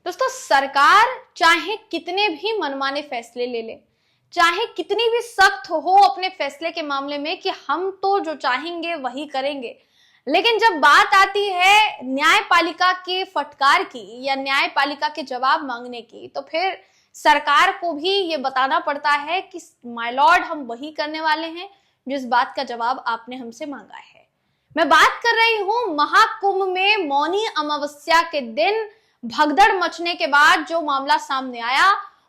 दोस्तों, सरकार चाहे कितने भी मनमाने फैसले ले ले, चाहे कितनी भी सख्त हो अपने फैसले के मामले में कि हम तो जो चाहेंगे वही करेंगे, लेकिन जब बात आती है न्यायपालिका के फटकार की या न्यायपालिका के जवाब मांगने की, तो फिर सरकार को भी ये बताना पड़ता है कि माय लॉर्ड, हम वही करने वाले हैं जिस बात का जवाब आपने हमसे मांगा है। मैं बात कर रही हूं महाकुंभ में मौनी अमावस्या के दिन भगदड़ मचने के बाद जो मामला सामने आया,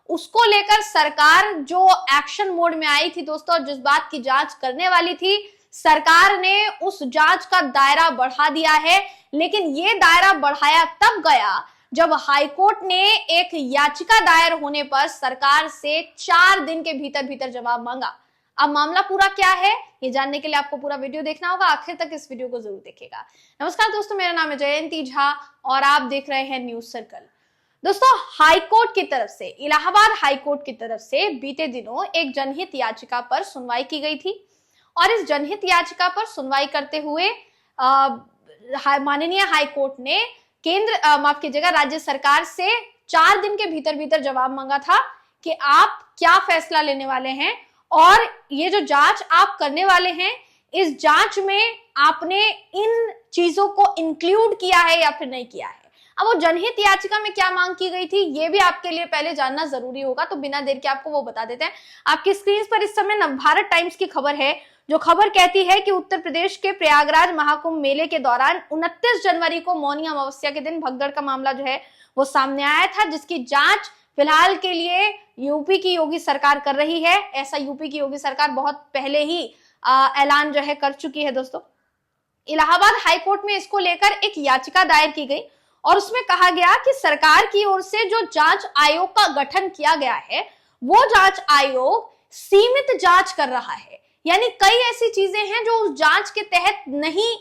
उसको लेकर सरकार जो एक्शन मोड में आई थी दोस्तों, जिस बात की जांच करने वाली थी, सरकार ने उस जांच का दायरा बढ़ा दिया है। लेकिन ये दायरा बढ़ाया तब गया जब हाईकोर्ट ने एक याचिका दायर होने पर सरकार से 4 दिन के भीतर भीतर जवाब मांगा। अब मामला पूरा क्या है, ये जानने के लिए आपको पूरा वीडियो देखना होगा, आखिर तक इस वीडियो को जरूर देखिएगा। नमस्कार दोस्तों, मेरा नाम है जयंती झा और आप देख रहे हैं न्यूज सर्कल। दोस्तों, हाईकोर्ट की तरफ से, इलाहाबाद हाईकोर्ट की तरफ से बीते दिनों एक जनहित याचिका पर सुनवाई की गई थी और इस जनहित याचिका पर सुनवाई करते हुए माननीय हाईकोर्ट ने माफ कीजिएगा, राज्य सरकार से 4 दिन के भीतर भीतर जवाब मांगा था कि आप क्या फैसला लेने वाले हैं और ये जो जांच आप करने वाले हैं, इस जांच में आपने इन चीजों को इंक्लूड किया है या फिर नहीं किया है। अब वो जनहित याचिका में क्या मांग की गई थी, ये भी आपके लिए पहले जानना जरूरी होगा, तो बिना देर के आपको वो बता देते हैं। आपकी स्क्रीन पर इस समय नवभारत टाइम्स की खबर है, जो खबर कहती है कि उत्तर प्रदेश के प्रयागराज महाकुंभ मेले के दौरान 29 जनवरी को मौनी अमावस्या के दिन भगदड़ का मामला जो है वो सामने आया था, जिसकी जांच फिलहाल के लिए यूपी की योगी सरकार कर रही है। ऐसा यूपी की योगी सरकार बहुत पहले ही ऐलान जो है कर चुकी है। दोस्तों, इलाहाबाद हाईकोर्ट में इसको लेकर एक याचिका दायर की गई और उसमें कहा गया कि सरकार की ओर से जो जांच आयोग का गठन किया गया है, वो जांच आयोग सीमित जांच कर रहा है, यानी कई ऐसी चीजें हैं जो उस जांच के तहत नहीं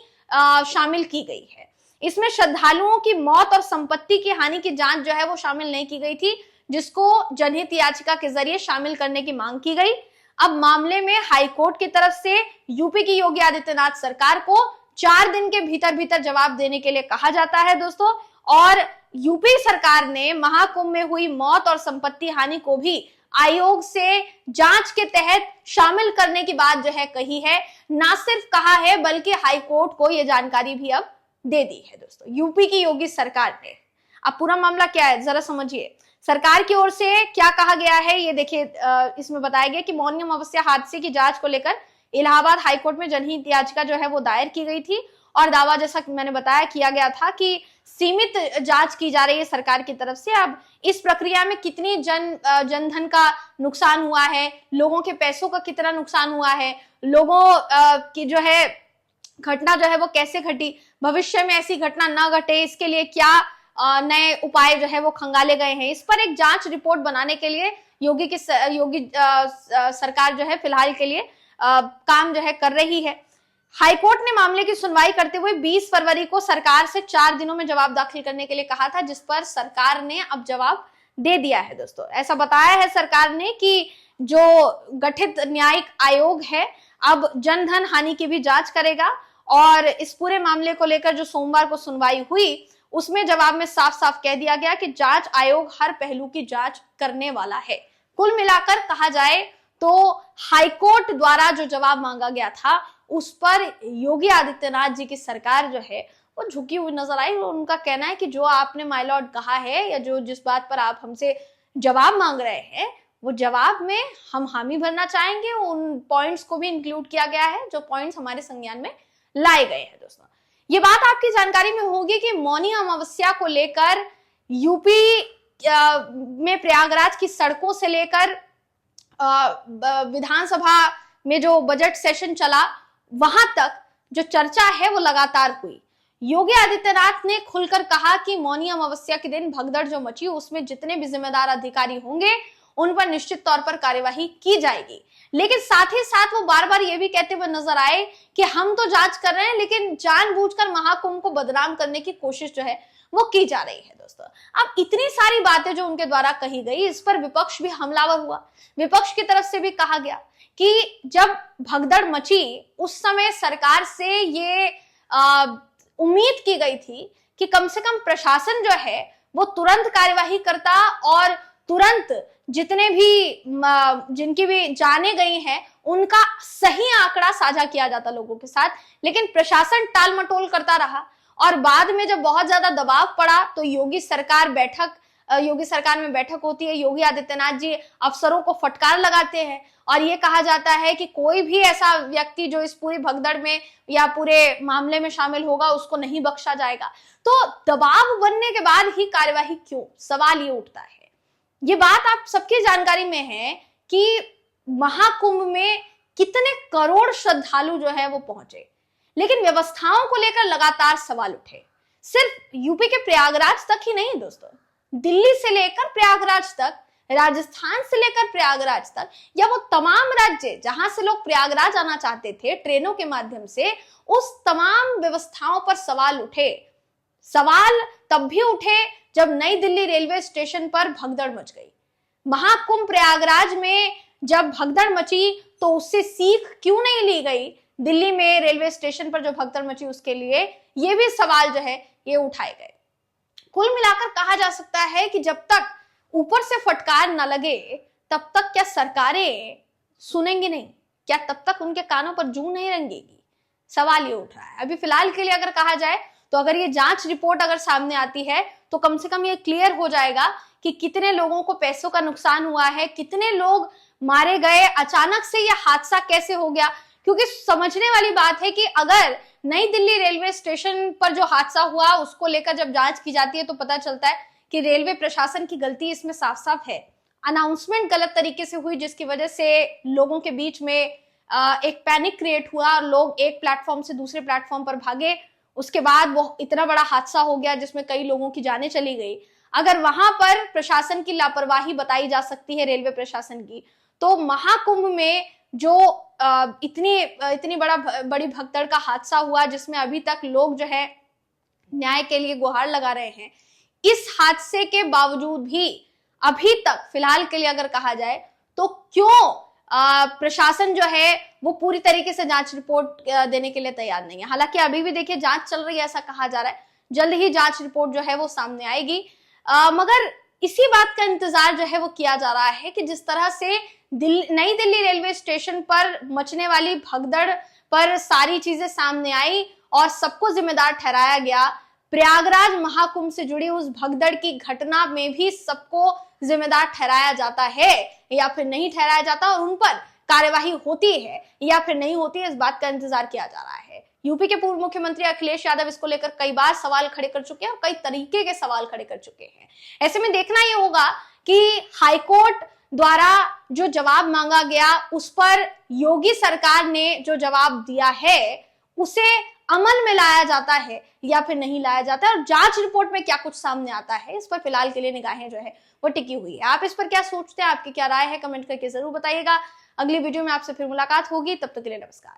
शामिल की गई है। इसमें श्रद्धालुओं की मौत और संपत्ति की हानि की जांच जो है वो शामिल नहीं की गई थी, जिसको जनहित याचिका के जरिए शामिल करने की मांग की गई। अब मामले में हाईकोर्ट की तरफ से यूपी की योगी आदित्यनाथ सरकार को 4 दिन के भीतर भीतर जवाब देने के लिए कहा जाता है दोस्तों, और यूपी सरकार ने महाकुंभ में हुई मौत और संपत्ति हानि को भी आयोग से जांच के तहत शामिल करने की बात जो है कही है। ना सिर्फ कहा है बल्कि हाईकोर्ट को यह जानकारी भी अब दे दी है दोस्तों, यूपी की योगी सरकार ने। अब पूरा मामला क्या है जरा समझिए। सरकार की ओर से क्या कहा गया है ये देखिए, इसमें बताया गया कि मौनी अमावस्या हादसे की जांच को लेकर इलाहाबाद हाईकोर्ट में जनहित याचिका जो है वो दायर की गई थी और दावा, जैसा कि मैंने बताया, किया गया था कि सीमित जांच की जा रही है सरकार की तरफ से। अब इस प्रक्रिया में कितनी जनधन का नुकसान हुआ है, लोगों के पैसों का कितना नुकसान हुआ है, लोगों की जो है घटना जो है वो कैसे घटी, भविष्य में ऐसी घटना ना घटे, इसके लिए क्या नए उपाय जो है वो खंगाले गए हैं, इस पर एक जांच रिपोर्ट बनाने के लिए योगी सरकार जो है फिलहाल के लिए काम जो है कर रही है। हाईकोर्ट ने मामले की सुनवाई करते हुए 20 फरवरी को सरकार से 4 दिनों में जवाब दाखिल करने के लिए कहा था, जिस पर सरकार ने अब जवाब दे दिया है दोस्तों। ऐसा बताया है सरकार ने कि जो गठित न्यायिक आयोग है अब जनधन हानि की भी जांच करेगा और इस पूरे मामले को लेकर जो सोमवार को सुनवाई हुई उसमें जवाब में साफ साफ कह दिया गया कि जांच आयोग हर पहलू की जांच करने वाला है। कुल मिलाकर कहा जाए तो हाईकोर्ट द्वारा जो जवाब मांगा गया था उस पर योगी आदित्यनाथ जी की सरकार जो है वो झुकी हुई नजर आई। उनका कहना है कि जो आपने माय लॉर्ड कहा है या जो जिस बात पर आप हमसे जवाब मांग रहे हैं, वो जवाब में हम हामी भरना चाहेंगे। उन पॉइंट्स को भी इंक्लूड किया गया है जो पॉइंट्स हमारे संज्ञान में लाए गए हैं। दोस्तों, ये बात आपकी जानकारी में होगी कि मौनी अमावस्या को लेकर यूपी में प्रयागराज की सड़कों से लेकर विधानसभा में जो बजट सेशन चला वहां तक जो चर्चा है वो लगातार हुई। योगी आदित्यनाथ ने खुलकर कहा कि मौनी अमावस्या के दिन भगदड़ जो मची उसमें जितने भी जिम्मेदार अधिकारी होंगे उन पर निश्चित तौर पर कार्यवाही की जाएगी, लेकिन साथ ही साथ वो बार बार ये भी कहते हुए नजर आए कि हम तो जांच कर रहे हैं लेकिन जानबूझकर महाकुंभ को बदनाम करने की कोशिश जो है वो की जा रही है। दोस्तों, अब इतनी सारी बातें जो उनके द्वारा कही गई, इस पर विपक्ष भी हमलावर हुआ। विपक्ष की तरफ से भी कहा गया कि जब भगदड़ मची उस समय सरकार से ये उम्मीद की गई थी कि कम से कम प्रशासन जो है वो तुरंत कार्यवाही करता और तुरंत जितने भी जिनकी भी जाने गई हैं उनका सही आंकड़ा साझा किया जाता लोगों के साथ। लेकिन प्रशासन टाल मटोल करता रहा और बाद में जब बहुत ज्यादा दबाव पड़ा तो योगी सरकार में बैठक होती है। योगी आदित्यनाथ जी अफसरों को फटकार लगाते हैं और ये कहा जाता है कि कोई भी ऐसा व्यक्ति जो इस पूरी भगदड़ में या पूरे मामले में शामिल होगा उसको नहीं बख्शा जाएगा। तो दबाव बनने के बाद ही कार्यवाही क्यों, सवाल ये उठता है। ये बात आप सबकी जानकारी में है कि महाकुंभ में कितने करोड़ श्रद्धालु जो है वो पहुंचे, लेकिन व्यवस्थाओं को लेकर लगातार सवाल उठे। सिर्फ यूपी के प्रयागराज तक ही नहीं दोस्तों, दिल्ली से लेकर प्रयागराज तक, राजस्थान से लेकर प्रयागराज तक, या वो तमाम राज्य जहां से लोग प्रयागराज आना चाहते थे ट्रेनों के माध्यम से, उस तमाम व्यवस्थाओं पर सवाल उठे। सवाल तब भी उठे जब नई दिल्ली रेलवे स्टेशन पर भगदड़ मच गई। महाकुंभ प्रयागराज में जब भगदड़ मची तो उससे सीख क्यों नहीं ली गई? दिल्ली में रेलवे स्टेशन पर जो भगदड़ मची उसके लिए ये भी सवाल जो है ये उठाए गए। कुल मिलाकर कहा जा सकता है कि जब तक ऊपर से फटकार न लगे तब तक क्या सरकारें सुनेंगी नहीं? क्या तब तक उनके कानों पर जूं नहीं रंगेगी? सवाल ये उठ रहा है। अभी फिलहाल के लिए अगर कहा जाए तो अगर ये जांच रिपोर्ट अगर सामने आती है तो कम से कम ये क्लियर हो जाएगा कि कितने लोगों को पैसों का नुकसान हुआ है, कितने लोग मारे गए, अचानक से ये हादसा कैसे हो गया। क्योंकि समझने वाली बात है कि अगर नई दिल्ली रेलवे स्टेशन पर जो हादसा हुआ उसको लेकर जब जांच की जाती है तो पता चलता है कि रेलवे प्रशासन की गलती इसमें साफ साफ है। अनाउंसमेंट गलत तरीके से हुई जिसकी वजह से लोगों के बीच में एक पैनिक क्रिएट हुआ और लोग एक प्लेटफॉर्म से दूसरे प्लेटफॉर्म पर भागे। उसके बाद वो इतना बड़ा हादसा हो गया जिसमें कई लोगों की जानें चली गई। अगर वहां पर प्रशासन की लापरवाही बताई जा सकती है रेलवे प्रशासन की, तो महाकुंभ में जो इतनी बड़ी भगदड़ का हादसा हुआ जिसमें अभी तक लोग जो है न्याय के लिए गुहार लगा रहे हैं, इस हादसे के बावजूद भी अभी तक फिलहाल के लिए अगर कहा जाए तो क्यों प्रशासन जो है वो पूरी तरीके से जांच रिपोर्ट देने के लिए तैयार नहीं है? हालांकि अभी भी देखिए जांच चल रही है, ऐसा कहा जा रहा है जल्द ही जांच रिपोर्ट जो है वो सामने आएगी। मगर इसी बात का इंतजार जो है वो किया जा रहा है कि जिस तरह से नई दिल्ली रेलवे स्टेशन पर मचने वाली भगदड़ पर सारी चीजें सामने आई और सबको जिम्मेदार ठहराया गया, प्रयागराज महाकुंभ से जुड़ी उस भगदड़ की घटना में भी सबको जिम्मेदार ठहराया जाता है या फिर नहीं ठहराया जाता, और उन पर कार्यवाही होती है या फिर नहीं होती है, इस बात का इंतजार किया जा रहा है। यूपी के पूर्व मुख्यमंत्री अखिलेश यादव इसको लेकर कई बार सवाल खड़े कर चुके हैं और कई तरीके के सवाल खड़े कर चुके हैं। ऐसे में देखना ये होगा कि हाईकोर्ट द्वारा जो जवाब मांगा गया उस पर योगी सरकार ने जो जवाब दिया है उसे अमल में लाया जाता है या फिर नहीं लाया जाता है, और जांच रिपोर्ट में क्या कुछ सामने आता है इस पर फिलहाल के लिए निगाहें जो है वो टिकी हुई है। आप इस पर क्या सोचते हैं, आपकी क्या राय है, कमेंट करके जरूर बताइएगा। अगली वीडियो में आपसे फिर मुलाकात होगी, तब तक के लिए नमस्कार।